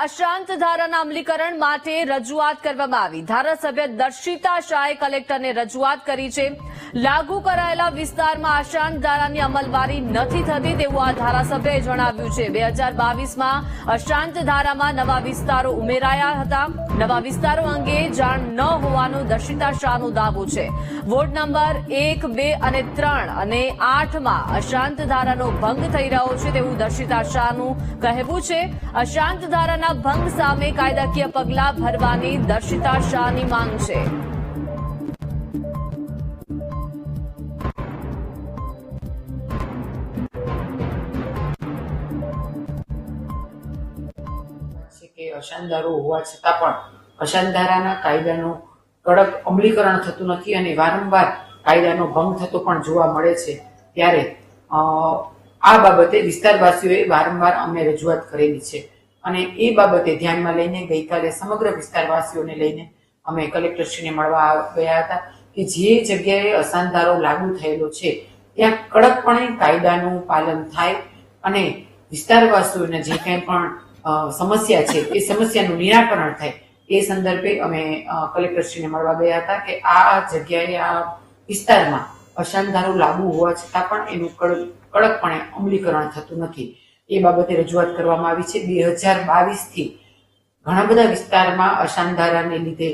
અશાંત ધારાના અમલીકરણ માટે રજૂઆત કરવામાં આવી। ધારાસભ્ય દર્શિતા શાહે કલેક્ટરને રજૂઆત કરી છે। લાગુ કરાયેલા વિસ્તારમાં અશાંત ધારાની અમલવારી નથી થતી તેવું આ ધારાસભ્યએ જણાવ્યું છે। 2022માં અશાંત ધારામાં નવા વિસ્તારો ઉમેરાયા હતા। નવા વિસ્તારો અંગે જાણ ન હોવાનું દર્શિતા શાહનો દાવો છે। વોર્ડ નંબર 1, 2 અને 3 અને 8માં અશાંત ધારાનો ભંગ થઈ રહ્યો છે તેવું દર્શિતા શાહનું કહેવું છે। અશાંત ધારાના ભંગ સામે કાયદાકીય પગલાં ભરવાની દર્શિતા શાહની માંગ છે। કે અશાંત ધારો હોવા છતાં પણ અશાંત ધારાના કાયદાનું કડક અમલીકરણ થતું નથી અને વારંવાર કાયદાનો ભંગ થતો પણ જોવા મળે છે। ત્યારે આ બાબતે વિસ્તારવાસીઓએ વારંવાર અમે રજૂઆત કરેલી છે અને એ બાબતે ધ્યાનમાં લઈને ગઈકાલે સમગ્ર વિસ્તારવાસીઓને લઈને અમે કલેક્ટરશ્રીને મળવા ગયા હતા કે જે જગ્યાએ અશાંત ધારો લાગુ થયેલો છે ત્યાં કડકપણે કાયદાનું પાલન થાય અને વિસ્તારવાસીઓને જે કંઈ પણ સમસ્યા છે એ સમસ્યાનું નિરાકરણ થાય એ સંદર્ભે અમે કલેક્ટરશ્રીને મળવા ગયા હતા કે આ જગ્યાએ આ વિસ્તારમાં અશાંત ધારો લાગુ હોવા છતાં પણ એનું કડકપણે અમલીકરણ થતું નથી। એ બાબતે રજૂઆત કરવામાં આવી છે। 2022થી ઘણા બધા વિસ્તારમાં અશાંત ધારાને લીધે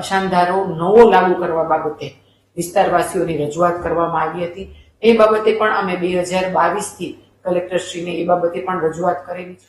અશાંત ધારો નવો લાગુ કરવા બાબતે વિસ્તારવાસીઓની રજૂઆત કરવામાં આવી હતી। એ બાબતે પણ અમે 2022થી કલેક્ટરશ્રીને એ બાબતે પણ રજૂઆત કરેલી છે।